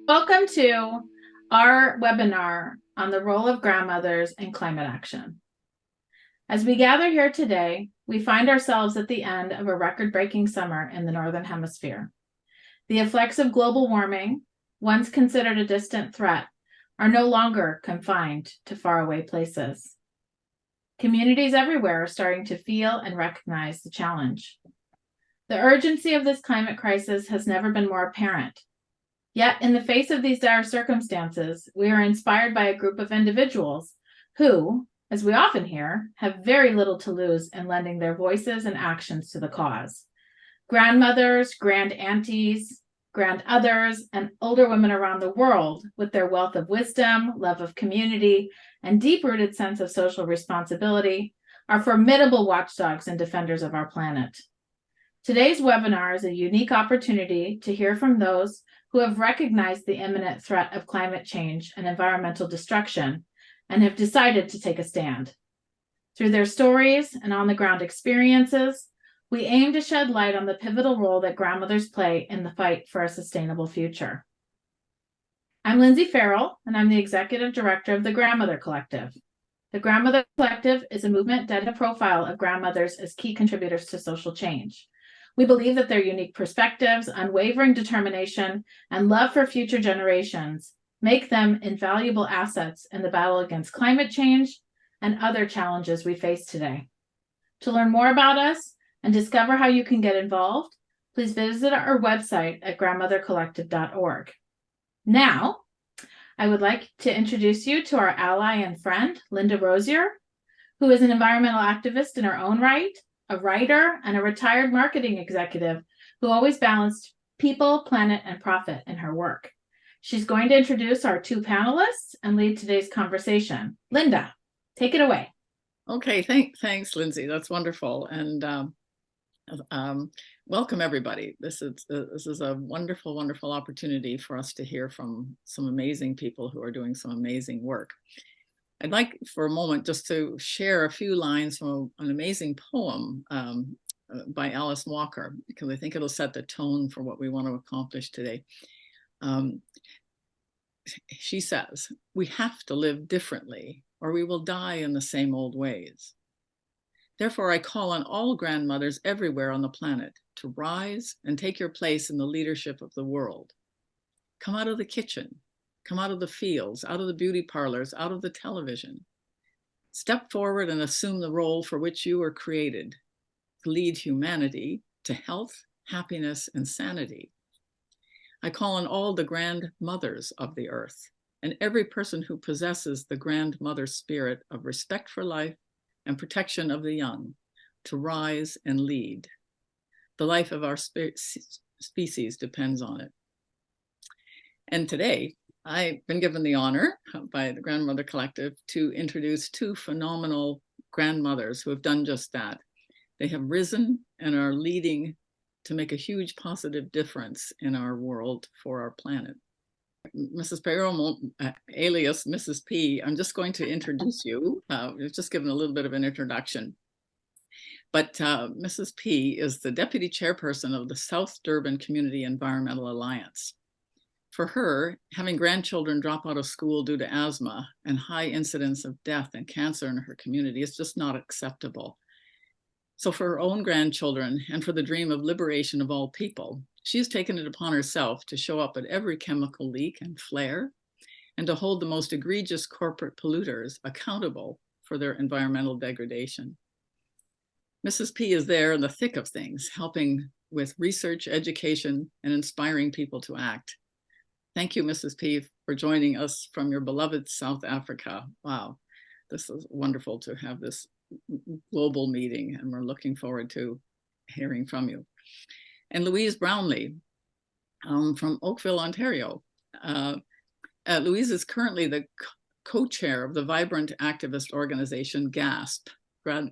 Welcome to our webinar on the role of grandmothers in climate action. As we gather here today, we find ourselves at the end of a record-breaking summer in the Northern Hemisphere. The effects of global warming, once considered a distant threat, are no longer confined to faraway places. Communities everywhere are starting to feel and recognize the challenge. The urgency of this climate crisis has never been more apparent. Yet, in the face of these dire circumstances, we are inspired by a group of individuals who, as we often hear, have very little to lose in lending their voices and actions to the cause. Grandmothers, grand-aunties, grand-others, and older women around the world, with their wealth of wisdom, love of community, and deep-rooted sense of social responsibility, are formidable watchdogs and defenders of our planet. Today's webinar is a unique opportunity to hear from those who have recognized the imminent threat of climate change and environmental destruction and have decided to take a stand. Through their stories and on-the-ground experiences, we aim to shed light on the pivotal role that grandmothers play in the fight for a sustainable future. I'm Lindsay Farrell, and I'm the Executive Director of the Grandmother Collective. The Grandmother Collective is a movement dedicated to profile of grandmothers as key contributors to social change. We believe that their unique perspectives, unwavering determination, and love for future generations make them invaluable assets in the battle against climate change and other challenges we face today. To learn more about us and discover how you can get involved, please visit our website at grandmothercollective.org. Now, I would like to introduce you to our ally and friend, Linda Rosier, who is an environmental activist in her own right, a writer, and a retired marketing executive who always balanced people, planet, and profit in her work. She's going to introduce our two panelists and lead today's conversation. Linda, take it away. Okay, thanks, Lindsay. That's wonderful. And welcome, everybody. This is a wonderful, wonderful opportunity for us to hear from some amazing people who are doing some amazing work. I'd like for a moment just to share a few lines from an amazing poem by Alice Walker, because I think it'll set the tone for what we want to accomplish today. She says, "We have to live differently, or we will die in the same old ways. Therefore, I call on all grandmothers everywhere on the planet to rise and take your place in the leadership of the world. Come out of the kitchen. Come out of the fields, out of the beauty parlors, out of the television. Step forward and assume the role for which you were created, to lead humanity to health, happiness, and sanity. I call on all the grandmothers of the earth and every person who possesses the grandmother spirit of respect for life and protection of the young to rise and lead. The life of our species depends on it." And today, I've been given the honor by the Grandmother Collective to introduce two phenomenal grandmothers who have done just that. They have risen and are leading to make a huge positive difference in our world for our planet. Mrs. Perron, alias Mrs. P, I'm just going to introduce you. We've just given a little bit of an introduction. But Mrs. P is the Deputy Chairperson of the South Durban Community Environmental Alliance. For her, having grandchildren drop out of school due to asthma and high incidence of death and cancer in her community is just not acceptable. So for her own grandchildren and for the dream of liberation of all people, she has taken it upon herself to show up at every chemical leak and flare and to hold the most egregious corporate polluters accountable for their environmental degradation. Mrs. P is there in the thick of things, helping with research, education, and inspiring people to act. Thank you, Mrs. P, for joining us from your beloved South Africa. Wow, this is wonderful to have this global meeting, and we're looking forward to hearing from you. And Louise Brownlee from Oakville, Ontario. Louise is currently the co-chair of the vibrant activist organization GASP,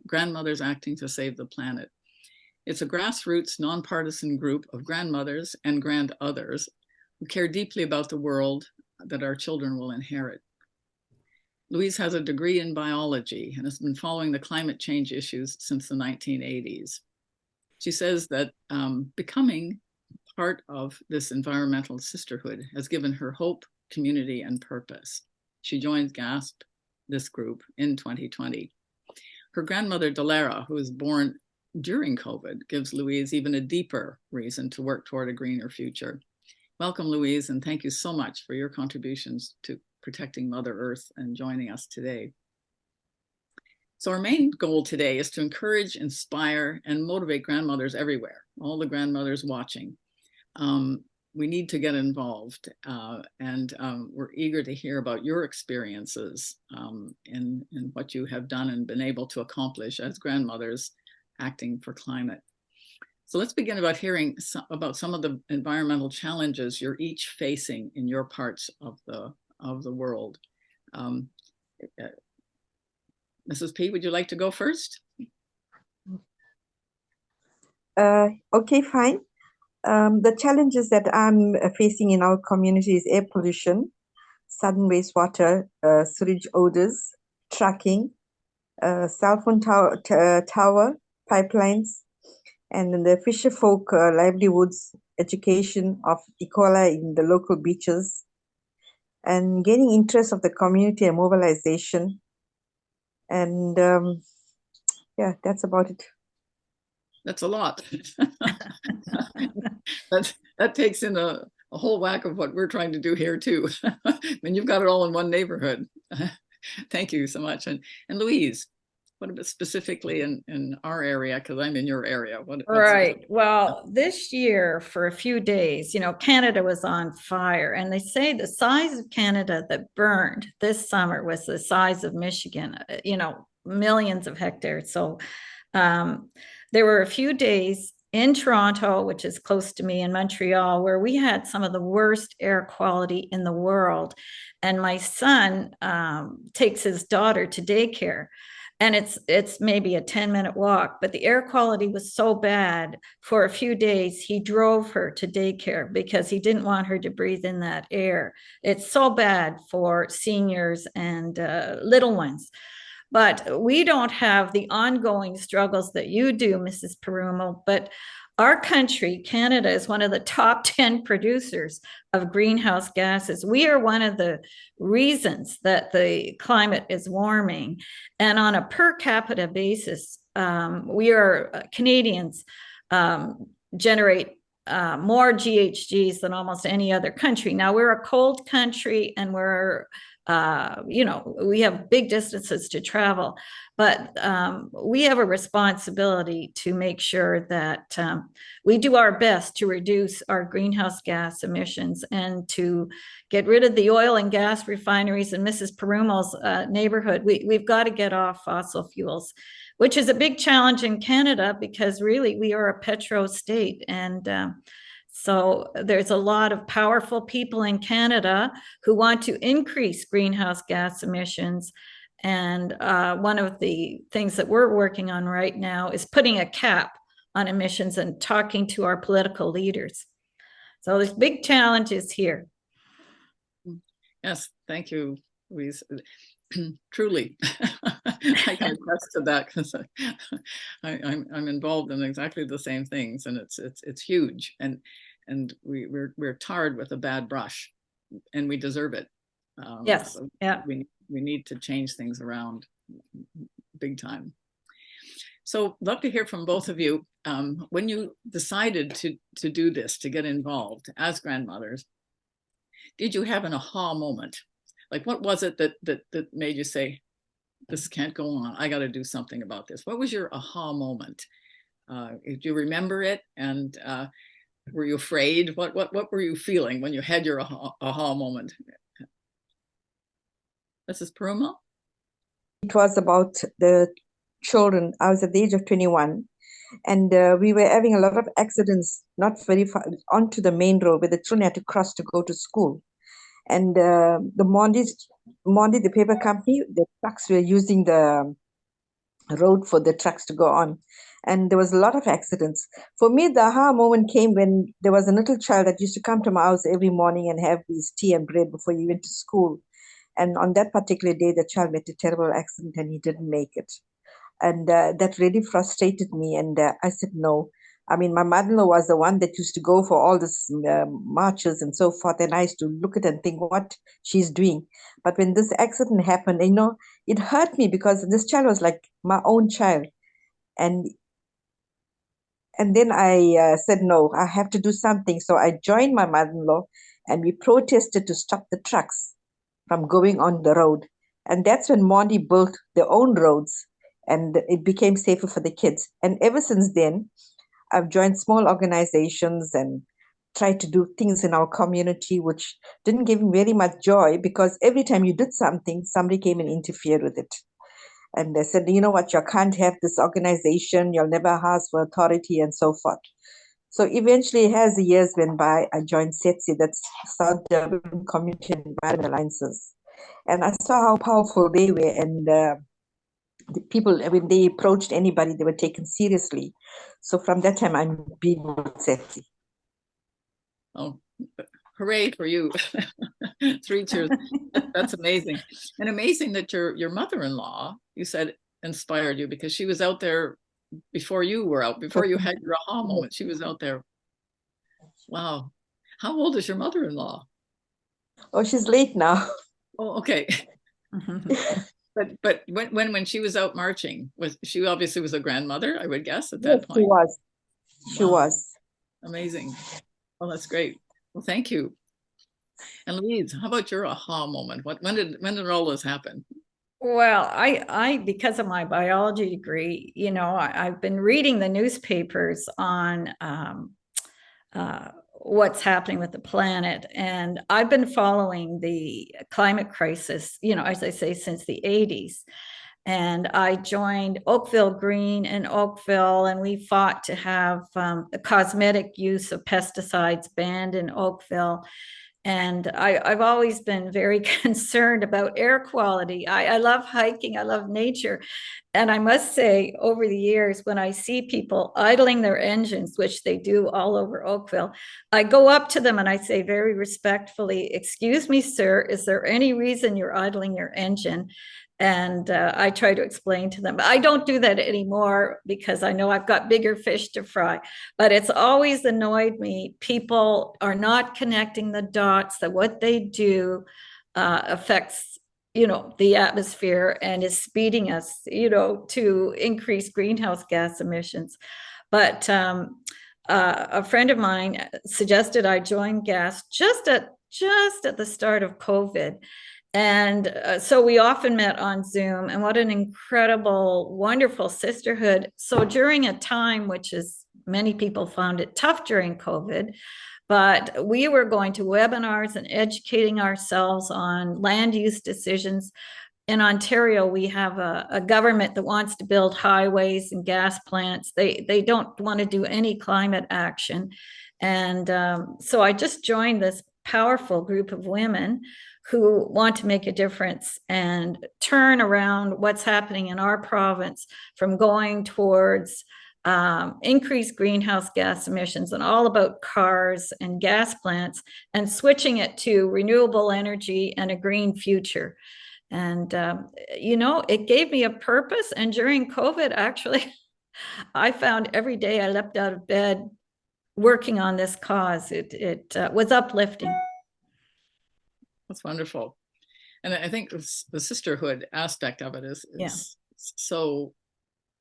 Grandmothers Acting to Save the Planet. It's a grassroots, nonpartisan group of grandmothers and grand-others who care deeply about the world that our children will inherit. Louise has a degree in biology and has been following the climate change issues since the 1980s. She says that becoming part of this environmental sisterhood has given her hope, community, and purpose. She joined GASP, this group, in 2020. Her grandmother, Delara, who was born during COVID, gives Louise even a deeper reason to work toward a greener future. Welcome, Louise, and thank you so much for your contributions to protecting Mother Earth and joining us today. So our main goal today is to encourage, inspire, and motivate grandmothers everywhere, all the grandmothers watching. We need to get involved, and we're eager to hear about your experiences in what you have done and been able to accomplish as grandmothers acting for climate. So let's begin about hearing about some of the environmental challenges you're each facing in your parts of the world. Mrs. P, would you like to go first? Okay, fine. The challenges that I'm facing in our community is air pollution, sudden wastewater, sewage odors, trucking, cell phone tower, pipelines, and the fisher folk livelihoods, education of E. coli in the local beaches, and gaining interest of the community and mobilization. And yeah, that's about it. That's a lot. that takes in a whole whack of what we're trying to do here too. I mean, you've got it all in one neighborhood. Thank you so much. And Louise, what about specifically in our area? Because I'm in your area. Right. Well, this year for a few days, Canada was on fire, and they say the size of Canada that burned this summer was the size of Michigan, millions of hectares. So there were a few days in Toronto, which is close to me, in Montreal, where we had some of the worst air quality in the world. And my son takes his daughter to daycare. And it's maybe a 10-minute walk, but the air quality was so bad for a few days, he drove her to daycare because he didn't want her to breathe in that air. It's so bad for seniors and little ones. But we don't have the ongoing struggles that you do, Mrs. Perumal, but our country, Canada, is one of the top 10 producers of greenhouse gases. We are one of the reasons that the climate is warming. And on a per capita basis, Canadians generate more GHGs than almost any other country. Now, we're a cold country, and we have big distances to travel, but we have a responsibility to make sure that we do our best to reduce our greenhouse gas emissions and to get rid of the oil and gas refineries in Mrs. Perumal's neighborhood. We've got to get off fossil fuels, which is a big challenge in Canada because really we are a petro state. And so there's a lot of powerful people in Canada who want to increase greenhouse gas emissions. And one of the things that we're working on right now is putting a cap on emissions and talking to our political leaders. So there's big challenges here. Yes, thank you, Louise. Truly, I can attest to that because I'm involved in exactly the same things, and it's huge, and we're tarred with a bad brush, and we deserve it. Yes, so yeah. We need to change things around big time. So love to hear from both of you. When you decided to do this, to get involved as grandmothers, did you have an aha moment? Like, what was it that made you say, this can't go on, I got to do something about this? What was your aha moment? Do you remember it? And were you afraid? What were you feeling when you had your aha moment? Mrs. Perumal? It was about the children. I was at the age of 21, and we were having a lot of accidents, not very far onto the main road where the children had to cross to go to school. And the Mondi, the paper company, the trucks were using the road for the trucks to go on. And there was a lot of accidents. For me, the aha moment came when there was a little child that used to come to my house every morning and have his tea and bread before he went to school. And on that particular day, the child met a terrible accident and he didn't make it. And that really frustrated me. And I said, no, I mean, my mother-in-law was the one that used to go for all this marches and so forth, and I used to look at it and think what she's doing. But when this accident happened, it hurt me because this child was like my own child, and then I said, no, I have to do something. So I joined my mother-in-law, and we protested to stop the trucks from going on the road. And that's when Mondi built their own roads, and it became safer for the kids. And ever since then, I've joined small organizations and tried to do things in our community, which didn't give me very much joy because every time you did something, somebody came and interfered with it. And they said, you know what, you can't have this organization, you'll never ask for authority and so forth. So eventually, as the years went by, I joined SETSI, that's South Durban Community Environment Alliances. And I saw how powerful they were, and the people, when they approached anybody, they were taken seriously. So from that time, I'm being with SETSI. Oh, hooray for you. 3 cheers. That's amazing. And amazing that your mother-in-law, you said, inspired you because she was out there before you were out, before you had your aha moment. She was out there. Wow. How old is your mother-in-law? Oh, she's late now. Oh, okay. But when she was out marching, she obviously was a grandmother, I would guess, at that point. She was. She Wow. was. Amazing. Well, that's great. Well, thank you. And Louise, how about your aha moment? When did all this happen? Well, I because of my biology degree, I've been reading the newspapers on what's happening with the planet, and I've been following the climate crisis, as I say, since the 80s. And I joined Oakville Green in Oakville, and we fought to have the cosmetic use of pesticides banned in Oakville. And I've always been very concerned about air quality. I love hiking, I love nature. And I must say, over the years, when I see people idling their engines, which they do all over Oakville, I go up to them and I say very respectfully, "Excuse me, sir, is there any reason you're idling your engine?" And I try to explain to them. I don't do that anymore because I know I've got bigger fish to fry. But it's always annoyed me. People are not connecting the dots that what they do affects, the atmosphere and is speeding us, to increase greenhouse gas emissions. But a friend of mine suggested I join GAS just at the start of COVID. And so we often met on Zoom, and what an incredible, wonderful sisterhood. So during a time, which is many people found it tough during COVID, but we were going to webinars and educating ourselves on land use decisions. In Ontario, we have a government that wants to build highways and gas plants. They don't want to do any climate action. And so I just joined this powerful group of women who want to make a difference and turn around what's happening in our province from going towards increased greenhouse gas emissions and all about cars and gas plants, and switching it to renewable energy and a green future. And, it gave me a purpose. And during COVID, actually, I found every day I leapt out of bed working on this cause. It was uplifting. That's wonderful. And I think the sisterhood aspect of it is so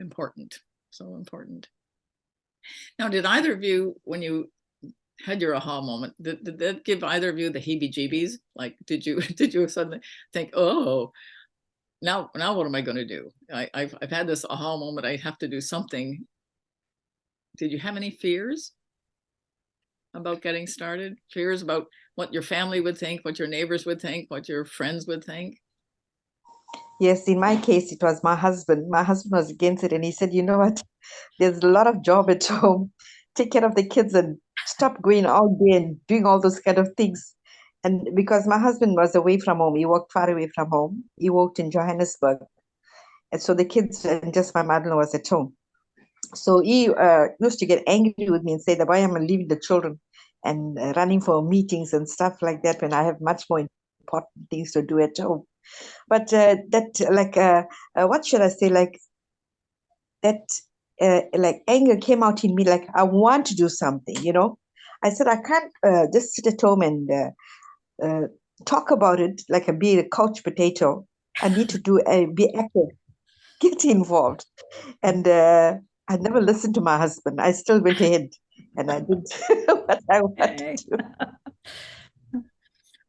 important. So important. Now, did either of you, when you had your aha moment, did that give either of you the heebie-jeebies? Like, did you suddenly think, oh, now what am I going to do? I've had this aha moment. I have to do something. Did you have any fears about getting started? Fears about what your family would think, what your neighbors would think, what your friends would think? Yes, in my case, it was my husband. My husband was against it, and he said, you know what? There's a lot of job at home. Take care of the kids and stop going all day and doing all those kind of things. And because my husband was away from home, he worked far away from home. He worked in Johannesburg. And so the kids and just my mother-in-law was at home. So he used to get angry with me and say that why am I leaving the children and running for meetings and stuff like that when I have much more important things to do at home. But what should I say? Like that like anger came out in me, like I want to do something, you know. I said, I can't just sit at home and uh, talk about it like be a couch potato. I need to be active, get involved. And I never listened to my husband. I still went ahead and I did what I wanted Okay. to.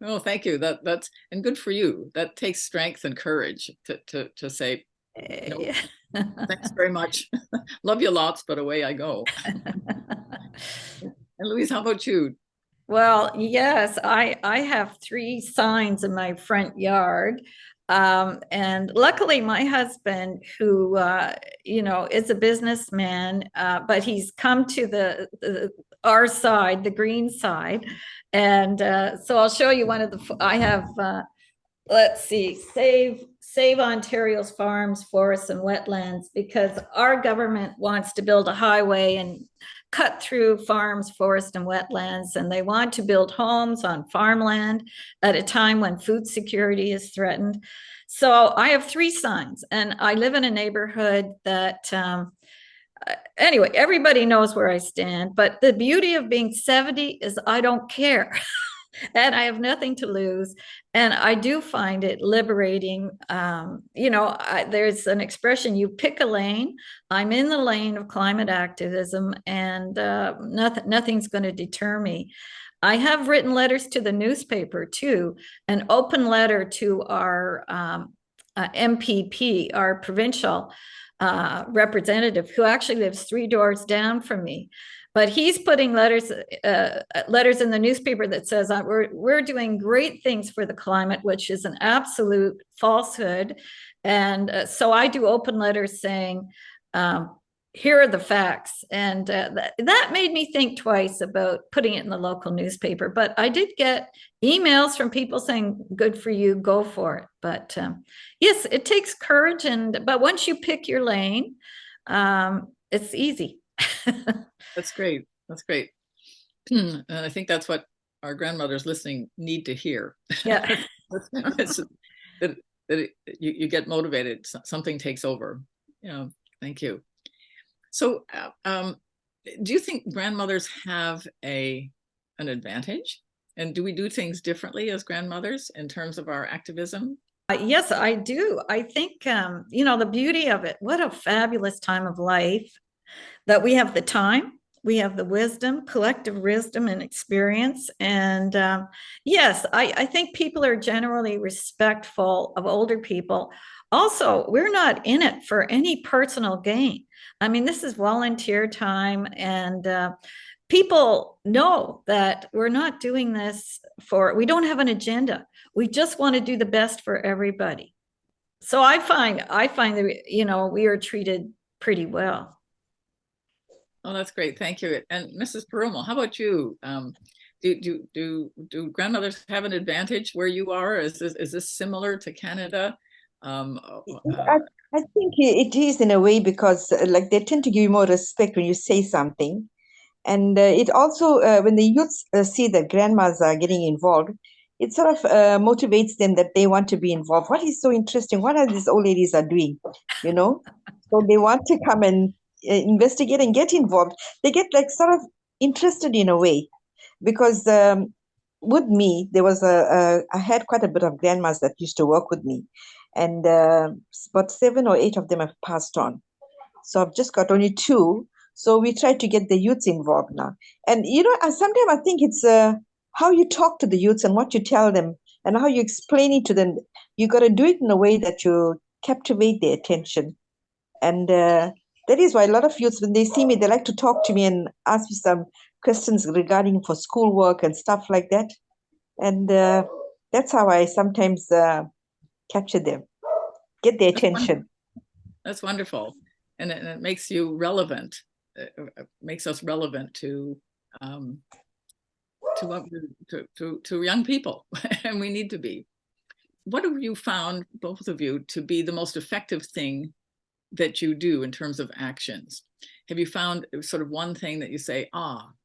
Oh, thank you. That's and good for you. That takes strength and courage to say, no, thanks very much. Love you lots, but away I go. And Louise, how about you? Well, yes, I have 3 signs in my front yard. And luckily my husband, who is a businessman, but he's come to our side, the green side. And so I'll show you one of I have let's see, save Ontario's farms, forests, and wetlands, because our government wants to build a highway and cut through farms, forests, and wetlands, and they want to build homes on farmland at a time when food security is threatened. So I have 3 signs, and I live in a neighborhood that anyway, everybody knows where I stand, but the beauty of being 70 is I don't care. And I have nothing to lose. And I do find it liberating. There's an expression, you pick a lane. I'm in the lane of climate activism, and nothing's going to deter me. I have written letters to the newspaper too, an open letter to our MPP, our provincial representative, who actually lives 3 doors down from me. But he's putting letters in the newspaper that says we're doing great things for the climate, which is an absolute falsehood. And so I do open letters saying, here are the facts. And that made me think twice about putting it in the local newspaper. But I did get emails from people saying, good for you, go for it. But yes, it takes courage. But once you pick your lane, it's easy. That's great. That's great. And I think that's what our grandmothers listening need to hear. Yeah. that you get motivated, something takes over. Thank you. So do you think grandmothers have an advantage? And do we do things differently as grandmothers in terms of our activism? Yes, I do. I think, the beauty of it, what a fabulous time of life that we have the time, we have the wisdom, collective wisdom and experience. And yes, I think people are generally respectful of older people. Also, we're not in it for any personal gain. I mean, this is volunteer time, and people know that we're not doing this we don't have an agenda. We just want to do the best for everybody. So I find that, we are treated pretty well. Oh, that's great. Thank you. And Mrs. Perumal, how about you? Do grandmothers have an advantage where you are? Is this similar to Canada? I think it is in a way, because like they tend to give you more respect when you say something. And it also, when the youths see that grandmas are getting involved, it sort of motivates them that they want to be involved. What is so interesting? What are these old ladies are doing, you know? So they want to come and investigate and get involved. They get like sort of interested in a way, because with me, there was I had quite a bit of grandmas that used to work with me, and about 7 or 8 of them have passed on. So I've just got only 2. So we try to get the youths involved now. And, sometimes I think it's how you talk to the youths and what you tell them and how you explain it to them. You got to do it in a way that you captivate their attention. And that is why a lot of youths, when they see me, they like to talk to me and ask me some questions regarding for schoolwork and stuff like that. And that's how I sometimes capture them, get their attention. That's wonderful. And it makes you relevant. It makes us relevant to young people, and we need to be. What have you found, both of you, to be the most effective thing that you do in terms of actions? Have you found sort of one thing that you say,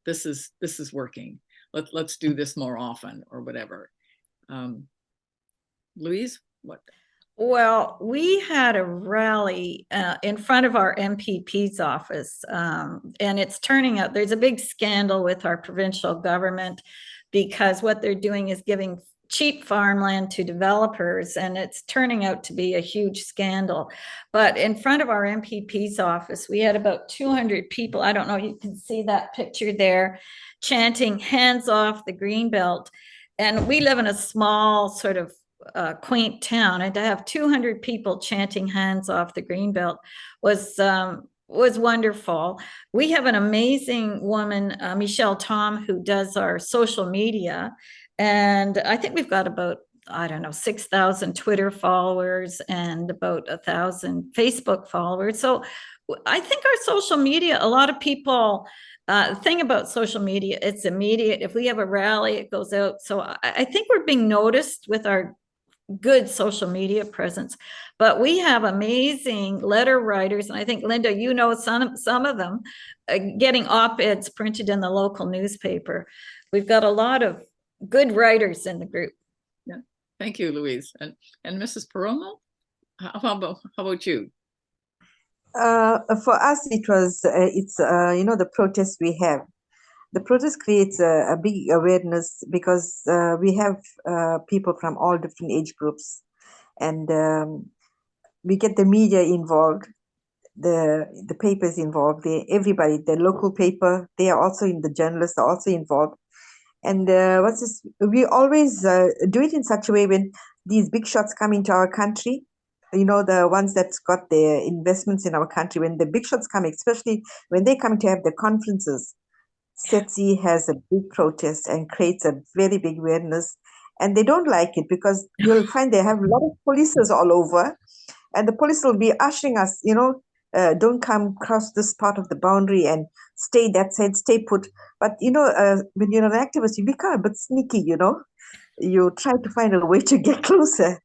this is working, let's do this more often, or whatever? Louise, what? Well, we had a rally in front of our MPP's office, and it's turning out there's a big scandal with our provincial government because what they're doing is giving cheap farmland to developers, and it's turning out to be a huge scandal. But in front of our MPP's office, we had about 200 people. I don't know, you can see that picture there, chanting "Hands off the Greenbelt." And we live in a small sort of quaint town, and to have 200 people chanting "Hands off the Greenbelt" was wonderful. We have an amazing woman, Michelle Tom, who does our social media, and I think we've got about, I don't know, 6,000 Twitter followers and about 1,000 Facebook followers. So I think our social media, a lot of people. The thing about social media, it's immediate. If we have a rally, it goes out. So I think we're being noticed with our good social media presence, but we have amazing letter writers, and I think, Linda, you know some of them, getting op-eds printed in the local newspaper. We've got a lot of good writers in the group. Yeah, thank you, Louise. And Mrs. Peromo, how about you? For us, it was the protest we have. The protest creates a big awareness because we have people from all different age groups, and we get the media involved, the papers involved, everybody, the local paper, they are also the journalists are also involved. And we always do it in such a way when these big shots come into our country, the ones that's got their investments in our country, when the big shots come, especially when they come to have the conferences, SETSI has a big protest and creates a very big awareness. And they don't like it because you'll find they have a lot of polices all over, and the police will be ushering us, don't come across this part of the boundary and stay that side, stay put. But, when you're an activist, you become a bit sneaky, you try to find a way to get closer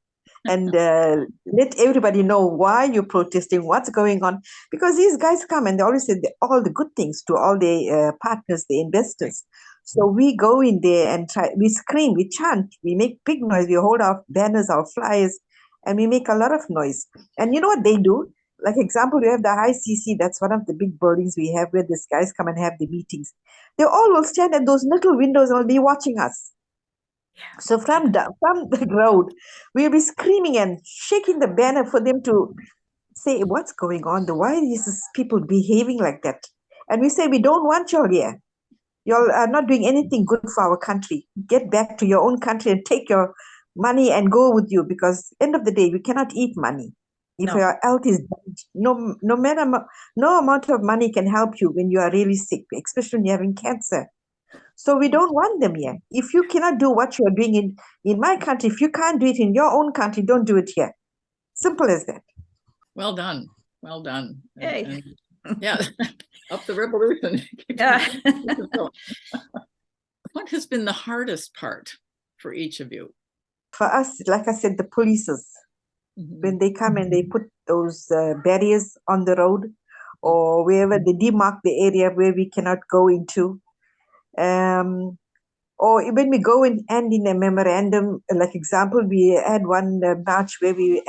and let everybody know why you're protesting, what's going on. Because these guys come and they always say all the good things to all the partners, the investors. So we go in there and we scream, we chant, we make big noise, we hold our banners, our flyers, and we make a lot of noise. And you know what they do? Like example, we have the ICC, that's one of the big buildings we have where these guys come and have the meetings. They all will stand at those little windows and will be watching us. So from the road, we'll be screaming and shaking the banner for them to say, what's going on? Why are these people behaving like that? And we say, we don't want y'all here. Y'all are not doing anything good for our country. Get back to your own country and take your money and go with you, because end of the day, we cannot eat money. If No. your health is bad, no amount of money can help you when you are really sick, especially when you're having cancer. So we don't want them here. If you cannot do what you are doing in my country, if you can't do it in your own country, don't do it here. Simple as that. Well done. Well done. Yay. Yeah, up the revolution. Yeah. What has been the hardest part for each of you? For us, like I said, the polices, when they come and they put those barriers on the road or wherever they demark the area where we cannot go into. Or when we go and in a memorandum, like example, we had one march where we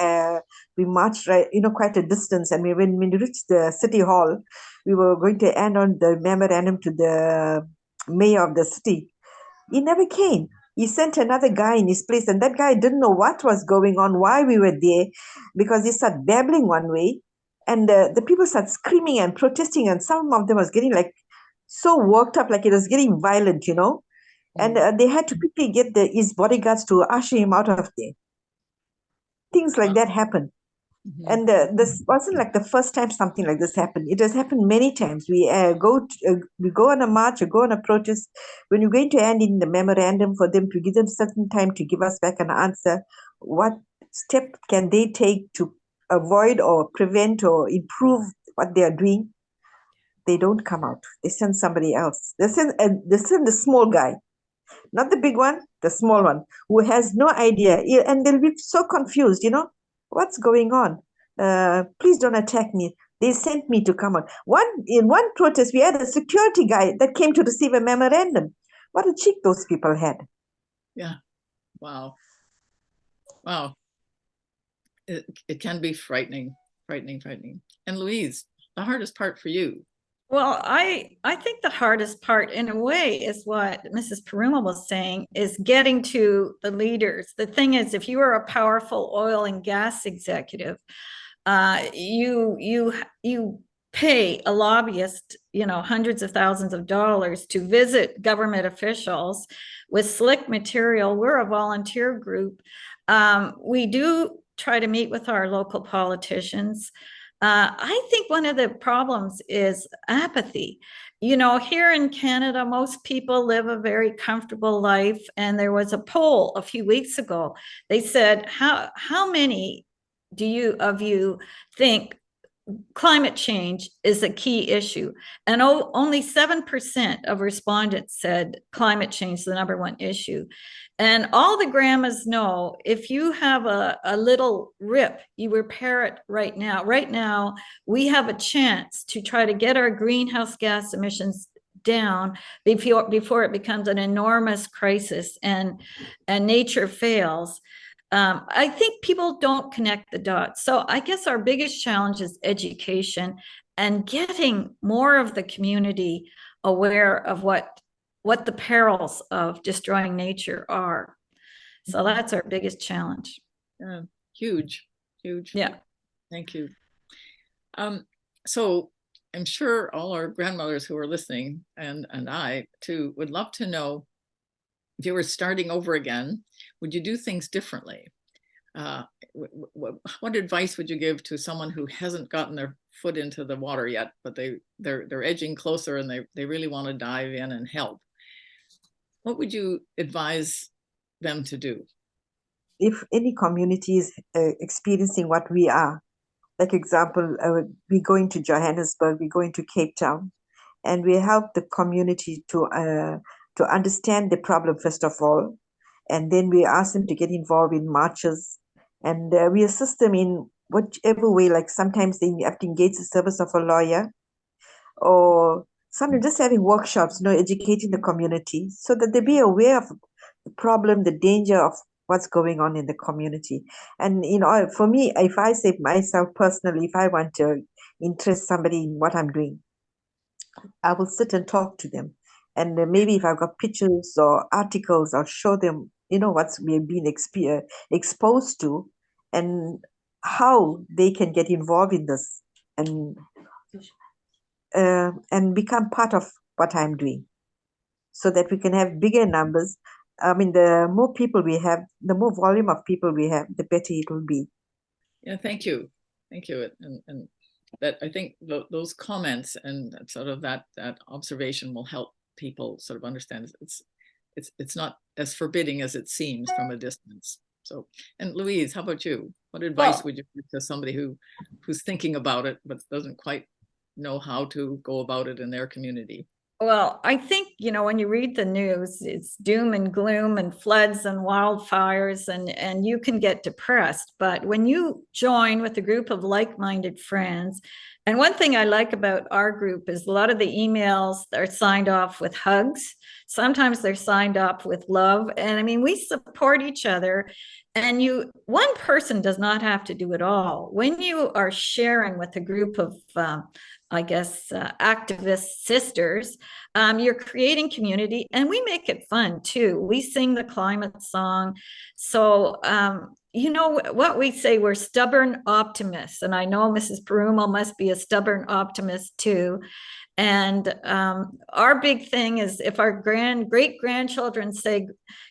marched quite a distance, and when we reached the city hall, we were going to end on the memorandum to the mayor of the city. He never came. He sent another guy in his place, and that guy didn't know what was going on, why we were there, because he started babbling one way, and the people started screaming and protesting, and some of them was getting like so worked up, like it was getting violent, and they had to quickly get his bodyguards to usher him out of there. Things like that happened. And this wasn't like the first time something like this happened. It has happened many times. We go on a march or go on a protest. When you're going to hand in the memorandum for them to give them certain time to give us back an answer, what step can they take to avoid or prevent or improve what they are doing? They don't come out. They send somebody else. They send the small guy. Not the big one, the small one, who has no idea. And they'll be so confused, what's going on? Please don't attack me. They sent me to come on. In one protest, we had a security guy that came to receive a memorandum. What a cheek those people had. Yeah. Wow. Wow. it can be frightening, frightening. And Louise, the hardest part for you? Well, I think the hardest part in a way is what Mrs. Peruma was saying, is getting to the leaders. The thing is, if you are a powerful oil and gas executive, you pay a lobbyist, hundreds of thousands of dollars to visit government officials with slick material. We're a volunteer group. We do try to meet with our local politicians. I think one of the problems is apathy. Here in Canada, most people live a very comfortable life. And there was a poll a few weeks ago. They said, how many of you think climate change is a key issue? And only 7% of respondents said climate change is the number one issue. And all the grandmas know, if you have a little rip, you repair it right now. Right now, we have a chance to try to get our greenhouse gas emissions down before it becomes an enormous crisis and nature fails. I think people don't connect the dots. So I guess our biggest challenge is education and getting more of the community aware of what the perils of destroying nature are. So that's our biggest challenge. Yeah, huge. Yeah. Thank you. So I'm sure all our grandmothers who are listening, and I too, would love to know, if you were starting over again, would you do things differently? What advice would you give to someone who hasn't gotten their foot into the water yet, but they're edging closer and they really want to dive in and help? What would you advise them to do? If any community is experiencing what we are, like example, we go into Johannesburg, we go into Cape Town, and we help the community to understand the problem first of all, and then we ask them to get involved in marches, and we assist them in whichever way. Like sometimes they have to engage the service of a lawyer, or sometimes just having workshops, educating the community so that they be aware of the problem, the danger of what's going on in the community. And for me, if I say myself personally, if I want to interest somebody in what I'm doing, I will sit and talk to them. And maybe if I've got pictures or articles, I'll show them, what's we've been exposed to, and how they can get involved in this and become part of what I'm doing, so that we can have bigger numbers. I mean, the more people we have, the more volume of people we have, the better it will be. Yeah, thank you. And that, I think those comments and sort of that observation will help people sort of understand it's not as forbidding as it seems from a distance. So, and Louise, how about you? What advice would you give to somebody who's thinking about it but doesn't quite know how to go about it in their community? Well, I think, when you read the news, it's doom and gloom and floods and wildfires, and you can get depressed. But when you join with a group of like-minded friends, and one thing I like about our group is a lot of the emails are signed off with hugs. Sometimes they're signed off with love. And I mean, we support each other. And one person does not have to do it all. When you are sharing with a group of activist sisters, you're creating community, and we make it fun too. We sing the climate song. So, what we say, we're stubborn optimists. And I know Mrs. Peruma must be a stubborn optimist too. And our big thing is, if our great grandchildren say,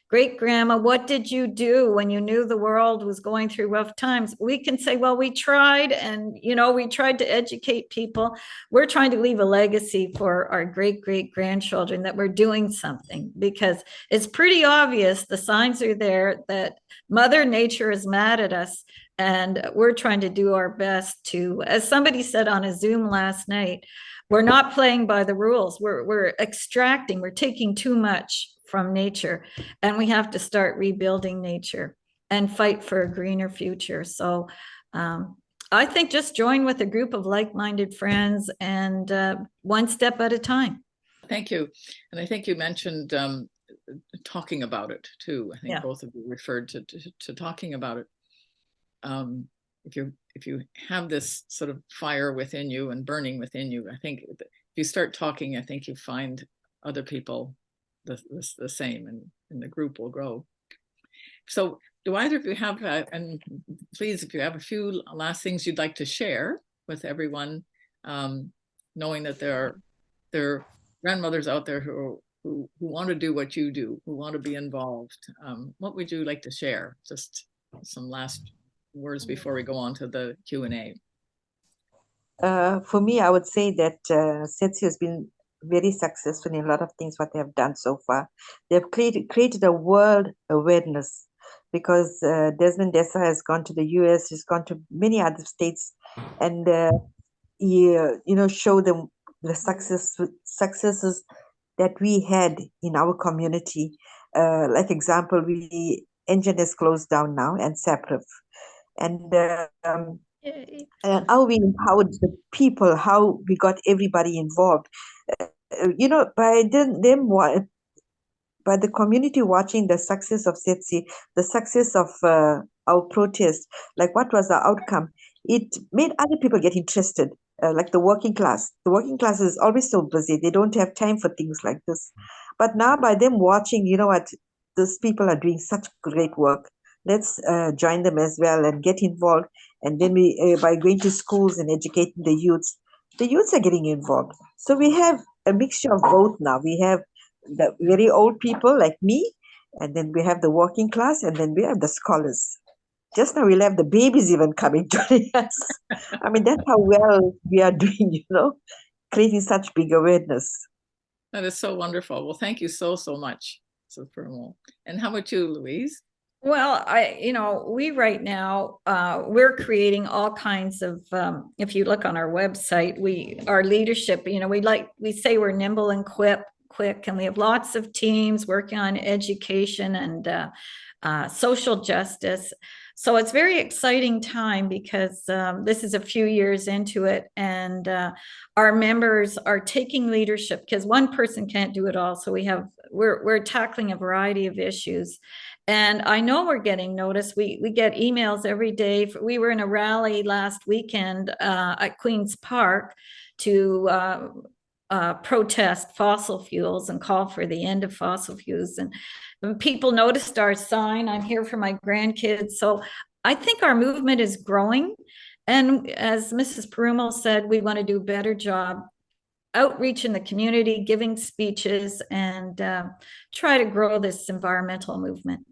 "Great grandma, what did you do when you knew the world was going through rough times?" We can say, well, we tried, and we tried to educate people. We're trying to leave a legacy for our great grandchildren that we're doing something, because it's pretty obvious, the signs are there that Mother Nature is mad at us, and we're trying to do our best to, as somebody said on a Zoom last night, we're not playing by the rules. We're extracting, we're taking too much from nature, and we have to start rebuilding nature and fight for a greener future. So I think just join with a group of like-minded friends, and one step at a time. Thank you. And I think you mentioned talking about it too. I think both of you referred to talking about it. if you have this sort of fire within you and burning within you, I think if you start talking, I think you find other people the same, and the group will grow. So do either of you have, and please, if you have a few last things you'd like to share with everyone, knowing that there are grandmothers out there who want to do what you do, who want to be involved. What would you like to share? Just some last words before we go on to the Q&A. For me, I would say that SETSI has been very successful in a lot of things what they have done so far. They've created a world awareness, because Desmond Dessa has gone to the US, he's gone to many other states, and show them the successes that we had in our community. Like example, Engine has closed down now, and SAPRIF. And how we empowered the people, how we got everybody involved. By the community watching the success of SETSI, the success of our protest, like what was the outcome, it made other people get interested, like the working class. The working class is always so busy. They don't have time for things like this. But now by them watching, you know what, these people are doing such great work. Let's join them as well and get involved. And then by going to schools and educating the youths are getting involved. So we have a mixture of both now. We have the very old people like me, and then we have the working class, and then we have the scholars. Just now we'll have the babies even coming to us. I mean, that's how well we are doing, creating such big awareness. That is so wonderful. Well, thank you so much, Supremo. And how about you, Louise? Well, we right now, we're creating all kinds of, if you look on our website, our leadership, we say we're nimble and quick, and we have lots of teams working on education and social justice. So it's very exciting time, because this is a few years into it, and our members are taking leadership, because one person can't do it all. So we're tackling a variety of issues. And I know we're getting noticed. We get emails every day. We were in a rally last weekend at Queen's Park to protest fossil fuels and call for the end of fossil fuels. And people noticed our sign, "I'm here for my grandkids." So I think our movement is growing. And as Mrs. Perumal said, we want to do a better job outreach in the community, giving speeches, and try to grow this environmental movement.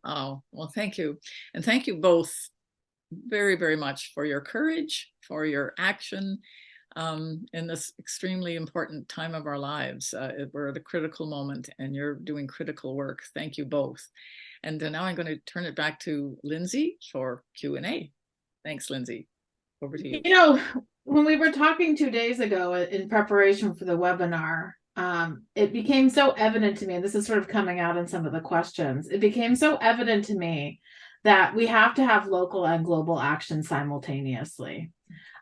Oh, well, thank you. And thank you both very, very much for your courage, for your action in this extremely important time of our lives. We're at a critical moment, and you're doing critical work. Thank you both. And now I'm going to turn it back to Lindsay for Q&A. Thanks, Lindsay. Over to you. When we were talking 2 days ago in preparation for the webinar, it became so evident to me, and this is sort of coming out in some of the questions, it became so evident to me that we have to have local and global action simultaneously.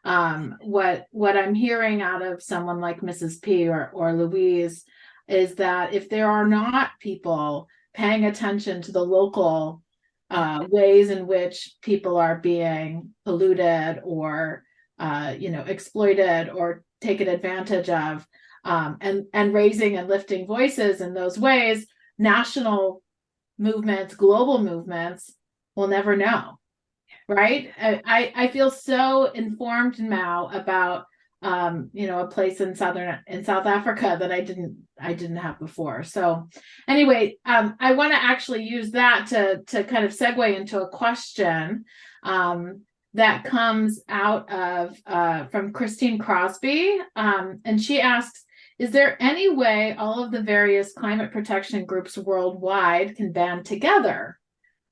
What I'm hearing out of someone like Mrs. P or Louise is that if there are not people paying attention to the local ways in which people are being polluted or exploited or taken advantage of, and raising and lifting voices in those ways, national movements, global movements will never know. Right? I feel so informed now about a place in South Africa that I didn't have before. So anyway, I want to actually use that to kind of segue into a question that comes out of from Christine Crosby, and she asks, is there any way all of the various climate protection groups worldwide can band together?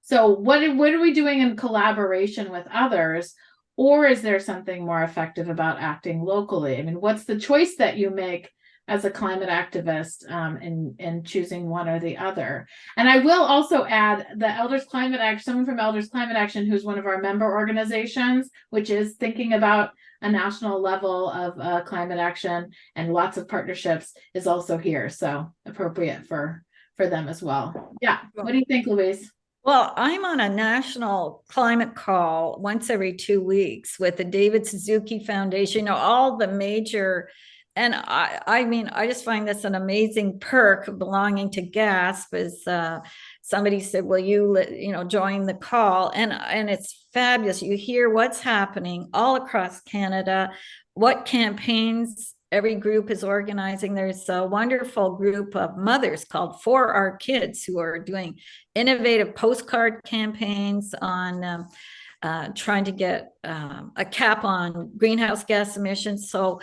So what are we doing in collaboration with others, or is there something more effective about acting locally? I mean, what's the choice that you make as a climate activist in choosing one or the other? And I will also add the Elders Climate Action, someone from Elders Climate Action, who's one of our member organizations, which is thinking about a national level of climate action and lots of partnerships, is also here. So appropriate for them as well. Yeah. What do you think, Louise? Well, I'm on a national climate call once every 2 weeks with the David Suzuki Foundation, all the major, and I mean, I just find this an amazing perk of belonging to GASP is somebody said, will you join the call? And it's fabulous. You hear what's happening all across Canada, what campaigns every group is organizing. There's a wonderful group of mothers called For Our Kids who are doing innovative postcard campaigns on trying to get a cap on greenhouse gas emissions. So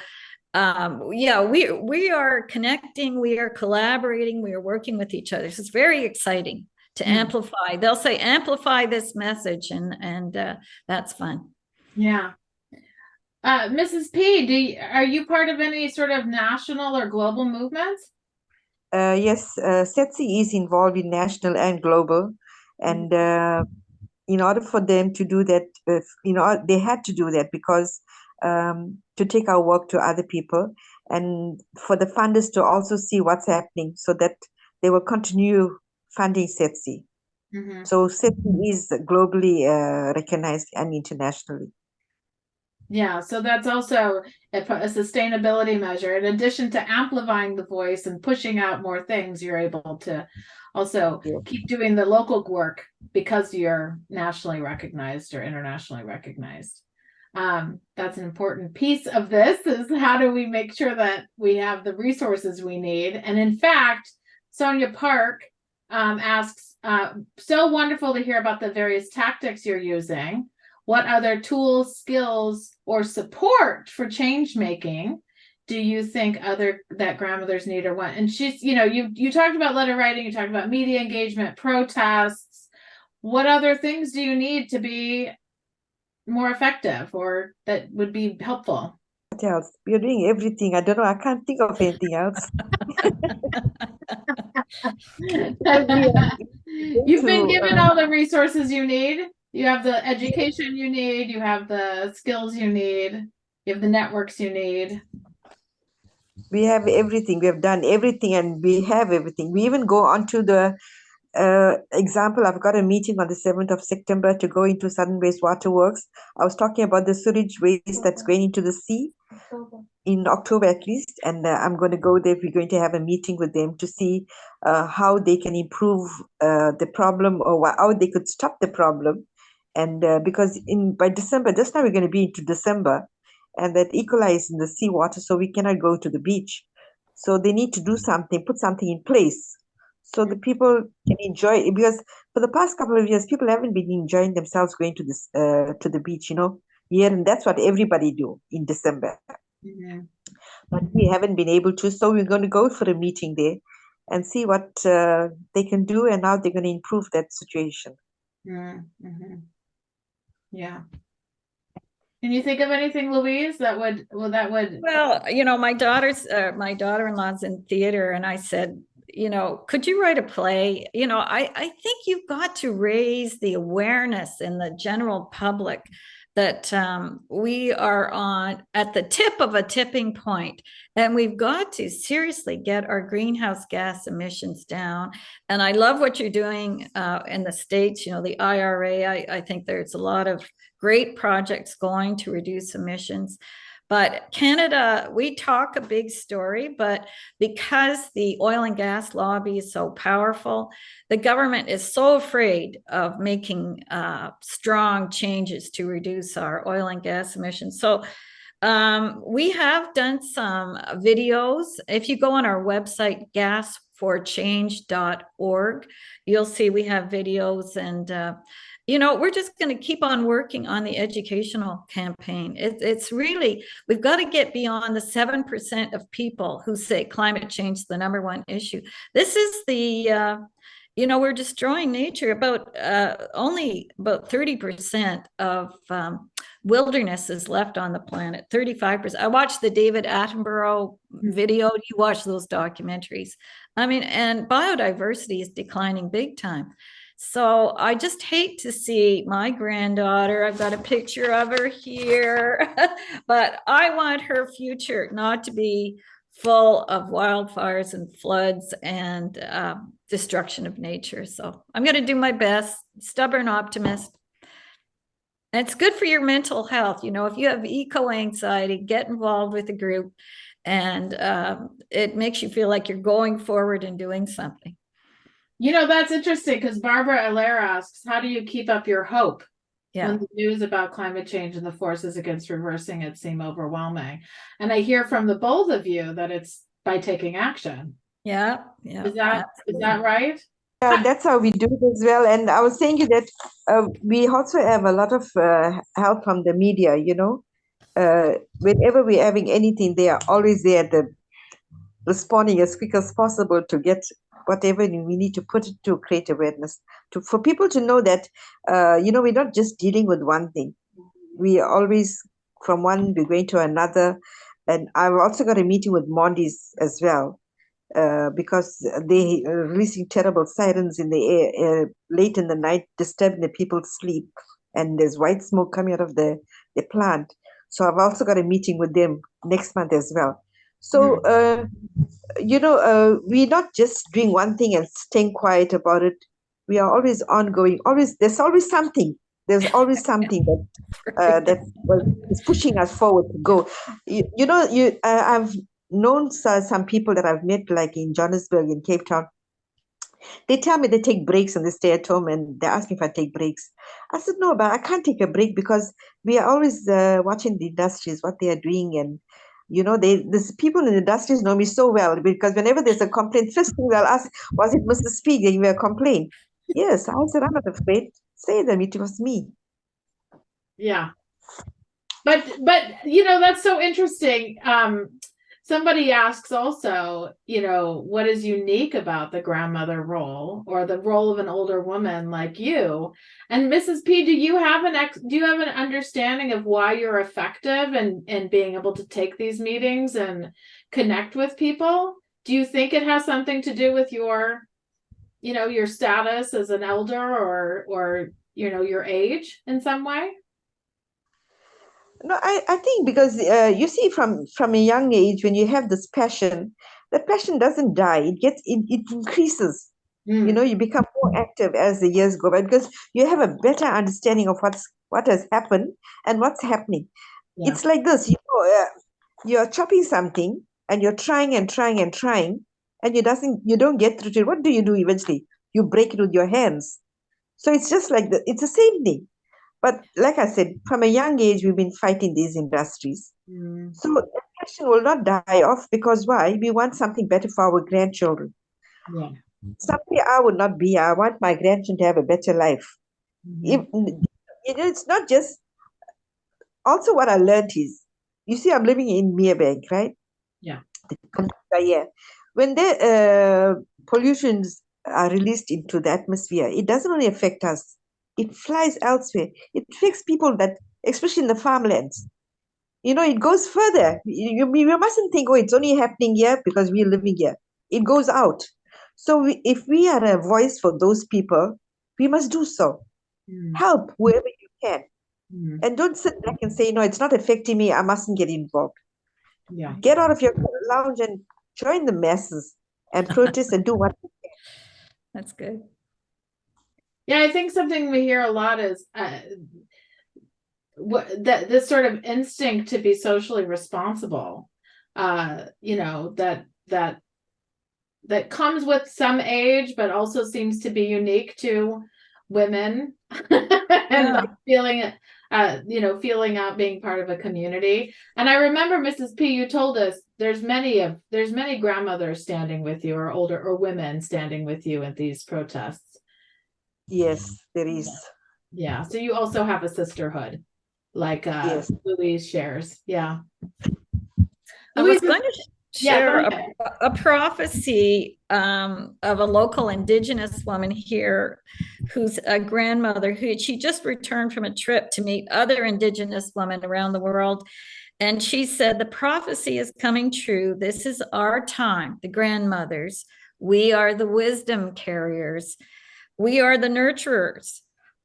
yeah, we are connecting, we are collaborating, we are working with each other. So it's very exciting to amplify. They'll say amplify this message, and that's fun. Yeah. Mrs. P, are you part of any sort of national or global movements? Yes, SETSI is involved in national and global, and in order for them to do that, they had to do that because to take our work to other people, and for the funders to also see what's happening, so that they will continue funding SETSI. So SETSI is globally recognized and internationally. Yeah, so that's also a sustainability measure. In addition to amplifying the voice and pushing out more things, you're able to also keep doing the local work because you're nationally recognized or internationally recognized. That's an important piece of this is how do we make sure that we have the resources we need. And in fact, Sonia Park asks, so wonderful to hear about the various tactics you're using. What other tools, skills, or support for change making do you think that grandmothers need or want? And she's, you talked about letter writing, you talked about media engagement, protests. What other things do you need to be more effective or that would be helpful? What else? You're doing everything. I don't know. I can't think of anything else. You've been given all the resources you need. You have the education you need. You have the skills you need. You have the networks you need. We have everything. We have done everything and we have everything. We even go on to the example. I've got a meeting on the 7th of September to go into Southern Wastewater Works. I was talking about the sewage waste that's going into the sea in October at least. And I'm going to go there. We're going to have a meeting with them to see how they can improve the problem or how they could stop the problem. And because by December, just now we're going to be into December, and that equalize in the seawater, so we cannot go to the beach. So they need to do something, put something in place, so the people can enjoy it. Because for the past couple of years, people haven't been enjoying themselves going to the beach, here, and that's what everybody do in December. But we haven't been able to, so we're going to go for a meeting there and see what they can do and how they're going to improve that situation. Yeah. Can you think of anything, Louise, that would? Well, my daughter-in-law's in theater, and I said, could you write a play? I think you've got to raise the awareness in the general public that we are at the tip of a tipping point, and we've got to seriously get our greenhouse gas emissions down. And I love what you're doing in the States, the IRA. I think there's a lot of great projects going to reduce emissions. But Canada, we talk a big story, but because the oil and gas lobby is so powerful, the government is so afraid of making strong changes to reduce our oil and gas emissions. So we have done some videos. If you go on our website, gasforchange.org, you'll see we have videos, and we're just going to keep on working on the educational campaign. It's really, we've got to get beyond the 7% of people who say climate change is the number one issue. This is we're destroying nature. Only about 30% of wilderness is left on the planet, 35%. I watched the David Attenborough video. You watch those documentaries. I mean, and biodiversity is declining big time. So I just hate to see my granddaughter, I've got a picture of her here, but I want her future not to be full of wildfires and floods and destruction of nature. So I'm going to do my best. Stubborn optimist. And it's good for your mental health. You know, if you have eco-anxiety, get involved with a group, and it makes you feel like you're going forward and doing something. You know, that's interesting because Barbara Allaire asks, how do you keep up your hope when the news about climate change and the forces against reversing it seem overwhelming? And I hear from the both of you that it's by taking action. Yeah. Is that right? Yeah, that's how we do it as well. And I was saying you that we also have a lot of help from the media, you know. Whenever we're having anything, they are always there, responding as quick as possible to get whatever we need to put it to create awareness, for people to know that, you know, we're not just dealing with one thing. We are always, from one, we're going to another. And I've also got a meeting with Mondis as well, because they are releasing terrible sirens in the air late in the night, disturbing the people's sleep. And there's white smoke coming out of the plant. So I've also got a meeting with them next month as well. So, you know, we're not just doing one thing and staying quiet about it. We are always ongoing. There's always something. There's always something that is pushing us forward to go. You know, I've known some people that I've met, like in Johannesburg, in Cape Town. They tell me they take breaks and they stay at home, and they ask me if I take breaks. I said, no, but I can't take a break because we are always watching the industries, what they are doing. And, you know, these people in the industries know me so well, because whenever there's a complaint, first thing they'll ask, was it Mr. Speak giving me a complaint? Yes, I said, I'm not afraid. Say them, it was me. Yeah. But you know, that's so interesting. Somebody asks also, you know, what is unique about the grandmother role or the role of an older woman like you? And Mrs. P, do you have an understanding of why you're effective in being able to take these meetings and connect with people? Do you think it has something to do with your, you know, your status as an elder or you know, your age in some way? No, I think because you see, from a young age, when you have this passion, that passion doesn't die. It increases. You know, you become more active as the years go by because you have a better understanding of what has happened and what's happening. Yeah. It's like this, you know, you're chopping something and you're trying and trying and trying, and you don't get through to it. What do you do eventually? You break it with your hands. So it's just like it's the same thing. But like I said, from a young age, we've been fighting these industries. So the passion will not die off, because why? We want something better for our grandchildren. Yeah. Someday I would not be. I want my grandchildren to have a better life. If, you know, it's not just. Also, what I learned is, you see, I'm living in Meerbank, right? Yeah. Yeah. When the pollutions are released into the atmosphere, it doesn't only affect us. It flies elsewhere. It affects people that, especially in the farmlands. You know, it goes further. You mustn't think, oh, it's only happening here because we're living here. It goes out. So if we are a voice for those people, we must do so. Help wherever you can. And don't sit back and say, no, it's not affecting me. I mustn't get involved. Yeah. Get out of your lounge and join the masses and protest and do what you can. That's good. Yeah, I think something we hear a lot is that this sort of instinct to be socially responsible, you know, that comes with some age, but also seems to be unique to women and like feeling you know, feeling out being part of a community. And I remember, Mrs. P, you told us there's many grandmothers standing with you, or older, or women standing with you at these protests. Yes, there is. Yeah. So you also have a sisterhood, like Yes. Louise shares. Yeah. I was going to share go ahead. a prophecy of a local indigenous woman here who's a grandmother who she just returned from a trip to meet other indigenous women around the world. And she said, the prophecy is coming true. This is our time, the grandmothers. We are the wisdom carriers. We are the nurturers.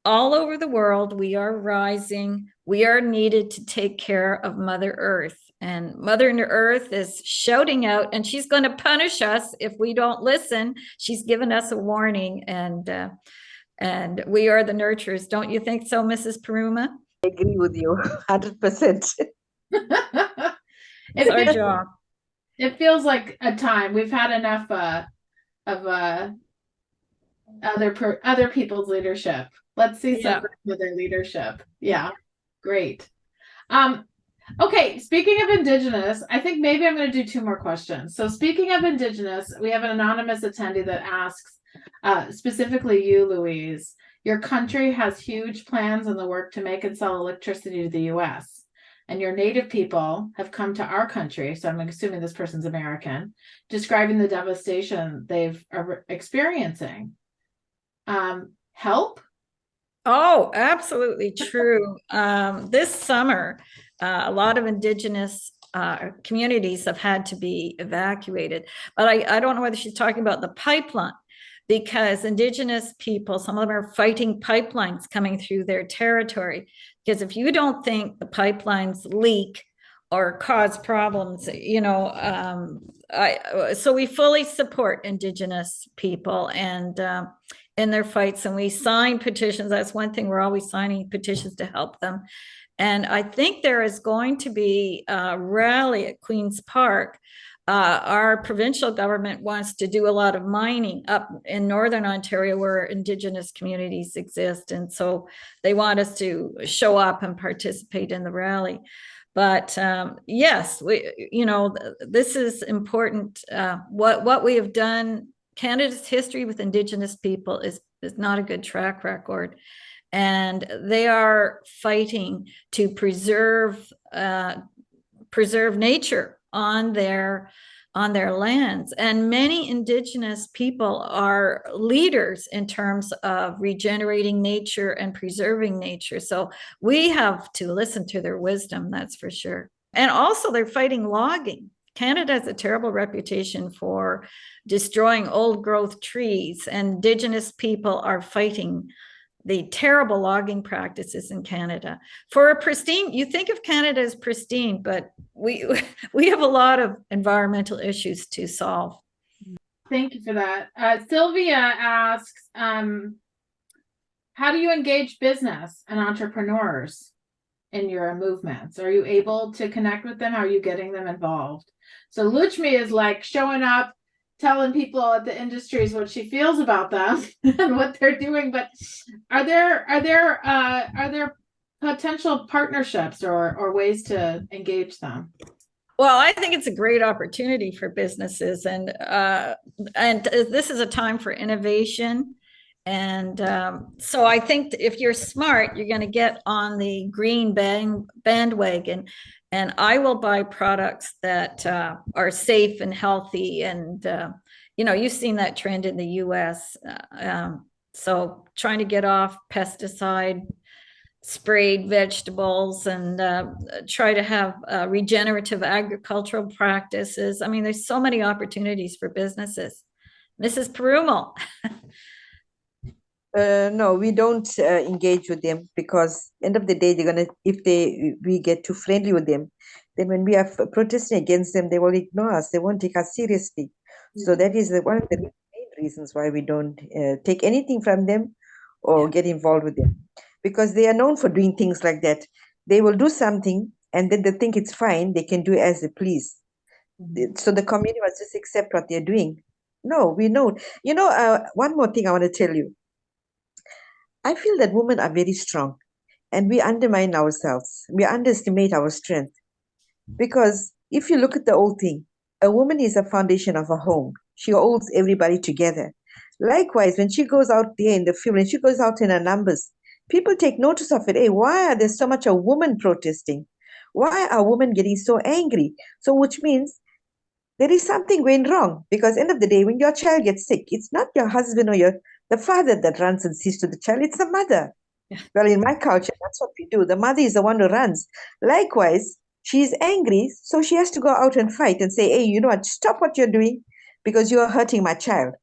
All over the world, we are rising. We are needed to take care of Mother Earth. And Mother Earth is shouting out, and she's going to punish us if we don't listen. She's given us a warning, and we are the nurturers. Don't you think so, Mrs. Peruma? I agree with you 100%. It's our job. It feels like a time. We've had enough of other people's leadership. Let's see some of their leadership. Yeah, great. Okay, speaking of Indigenous, I think maybe I'm going to do 2 more questions. So speaking of Indigenous, we have an anonymous attendee that asks, specifically you, Louise, your country has huge plans in the work to make and sell electricity to the US. And your Native people have come to our country, so I'm assuming this person's American, describing the devastation they've experiencing. Help? Oh, absolutely true. This summer, a lot of Indigenous communities have had to be evacuated. But I don't know whether she's talking about the pipeline, because Indigenous people, some of them are fighting pipelines coming through their territory. Because if you don't think the pipelines leak or cause problems, so we fully support Indigenous people and in their fights, and we sign petitions. That's one thing, we're always signing petitions to help them. And I think there is going to be a rally at Queen's Park. Our provincial government wants to do a lot of mining up in Northern Ontario where Indigenous communities exist. And so they want us to show up and participate in the rally. But yes, this is important. What we have done, Canada's history with Indigenous people is not a good track record. And they are fighting to preserve nature on their lands. And many Indigenous people are leaders in terms of regenerating nature and preserving nature. So we have to listen to their wisdom, that's for sure. And also they're fighting logging. Canada has a terrible reputation for destroying old growth trees, and Indigenous people are fighting the terrible logging practices in Canada. For a pristine, you think of Canada as pristine, but we have a lot of environmental issues to solve. Thank you for that. Sylvia asks, how do you engage business and entrepreneurs in your movements? Are you able to connect with them? How are you getting them involved? So Luchmi is like showing up, telling people at the industries what she feels about them and what they're doing. But are there potential partnerships or ways to engage them? Well, I think it's a great opportunity for businesses, and this is a time for innovation. And so I think if you're smart, you're going to get on the green bandwagon. And I will buy products that are safe and healthy. And, you've seen that trend in the US. So trying to get off pesticide sprayed vegetables and try to have regenerative agricultural practices. I mean, there's so many opportunities for businesses. Mrs. Perumal. No, we don't engage with them, because end of the day, we get too friendly with them, then when we are protesting against them, they will ignore us. They won't take us seriously. So that is one of the main reasons why we don't take anything from them or get involved with them, because they are known for doing things like that. They will do something and then they think it's fine. They can do as they please. So the community must just accept what they're doing. No, we know. One more thing I want to tell you. I feel that women are very strong and we undermine ourselves. We underestimate our strength. Because if you look at the old thing, a woman is a foundation of a home. She holds everybody together. Likewise, when she goes out there in the field, when she goes out in her numbers, people take notice of it. Hey, why are there so much a woman protesting? Why are women getting so angry? So which means there is something going wrong, because end of the day, when your child gets sick, it's not your husband or the father that runs and sees to the child, it's the mother. Yeah. Well, in my culture, that's what we do. The mother is the one who runs. Likewise, she is angry, so she has to go out and fight and say, hey, you know what, stop what you're doing because you are hurting my child.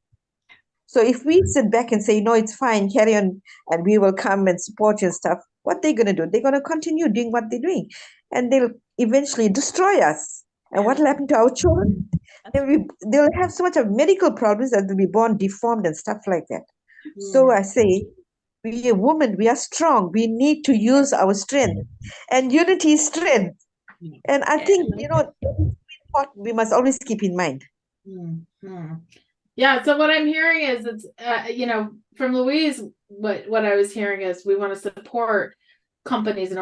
So if we sit back and say, no, it's fine, carry on, and we will come and support you and stuff, what they're going to do? They're going to continue doing what they're doing. And they'll eventually destroy us. And what will happen to our children? They'll have so much of medical problems that they'll be born deformed and stuff like that. So I say, we are women, we are strong. We need to use our strength. And unity is strength. And I think, what we must always keep in mind. Yeah, so what I'm hearing is it's from Louise, what I was hearing is we want to support companies and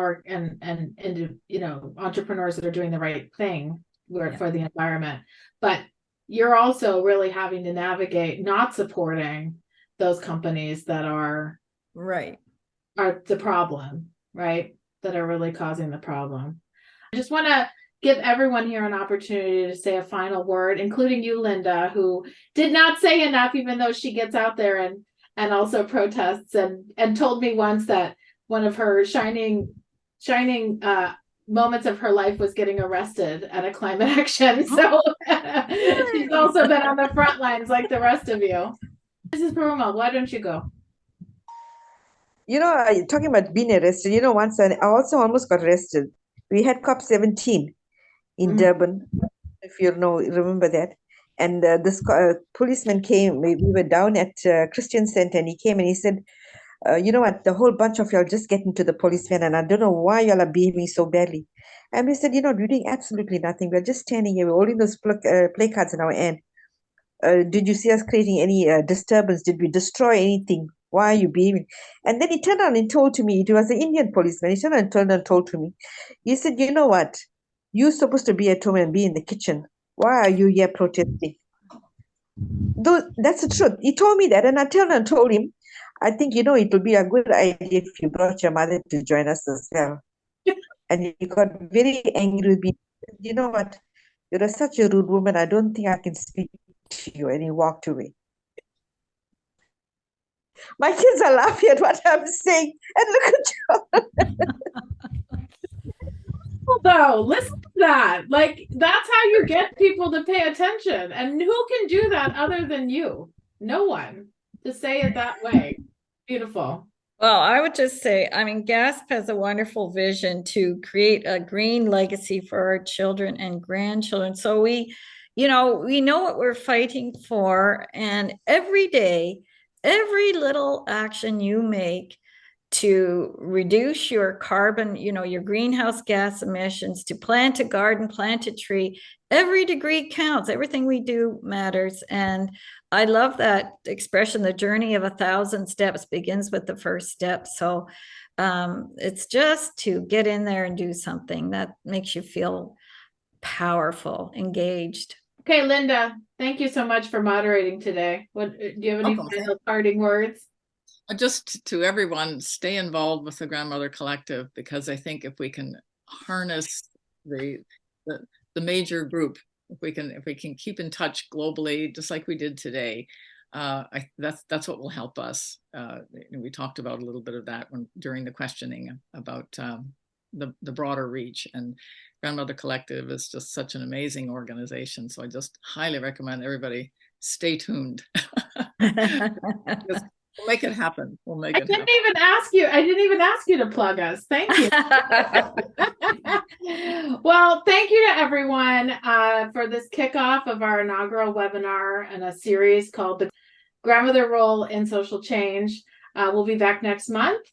entrepreneurs that are doing the right thing for the environment. But you're also really having to navigate not supporting those companies that are the problem, right? That are really causing the problem. I just want to give everyone here an opportunity to say a final word, including you, Linda, who did not say enough, even though she gets out there and also protests and told me once that one of her shining moments of her life was getting arrested at a climate action. So she's also been on the front lines like the rest of you. Mrs. Perumal, why don't you go? Talking about being arrested, once I also almost got arrested. We had COP17 in Durban, if you remember that. And this policeman came. We were down at Christian Center, and he came and he said, you know what, the whole bunch of y'all just get into the police van, and I don't know why y'all are behaving so badly. And we said, we're doing absolutely nothing. We're just standing here. We're holding those placards in our hand. Did you see us creating any disturbance? Did we destroy anything? Why are you behaving? And then he turned on and told to me, it was an Indian policeman. He turned on and told to me, he said, you know what? You're supposed to be at home and be in the kitchen. Why are you here protesting? That's the truth. He told me that, and I turned and told him, I think, it will be a good idea if you brought your mother to join us as well. And he got very angry with me. You know what? You're such a rude woman. I don't think I can speak to you. And he walked away. My kids are laughing at what I'm saying. And look at you. No, listen to that. Like, that's how you get people to pay attention. And who can do that other than you? No one. To say it that way. Beautiful. Well, I would just say, GASP has a wonderful vision to create a green legacy for our children and grandchildren. So we know what we're fighting for, and every day, every little action you make to reduce your carbon, your greenhouse gas emissions, to plant a garden, plant a tree, every degree counts. Everything we do matters. And I love that expression, the journey of 1,000 steps begins with the first step. So it's just to get in there and do something that makes you feel powerful, engaged. Okay, Linda, thank you so much for moderating today. Do you have any final parting words? Just to everyone, stay involved with the Grandmother Collective, because I think if we can harness the major group, if we can keep in touch globally, just like we did today, that's what will help us. We talked about a little bit of that during the questioning about the broader reach, and Grandmother Collective is just such an amazing organization. So I just highly recommend everybody stay tuned. We'll make it happen. I didn't even ask you to plug us. Thank you. Well, thank you to everyone for this kickoff of our inaugural webinar and a series called The Grandmother Role in Social Change. We'll be back next month.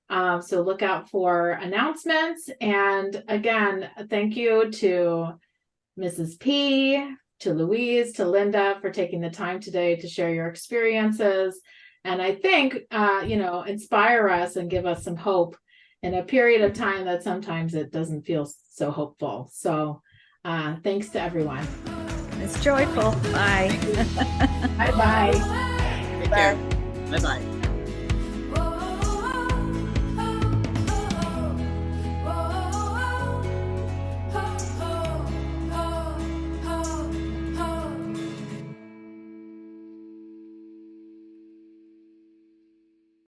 So look out for announcements. And again, thank you to Mrs. P, to Louise, to Linda for taking the time today to share your experiences. And I think, inspire us and give us some hope in a period of time that sometimes it doesn't feel so hopeful. So thanks to everyone. It's joyful. Bye. Bye-bye. Take care. Bye-bye.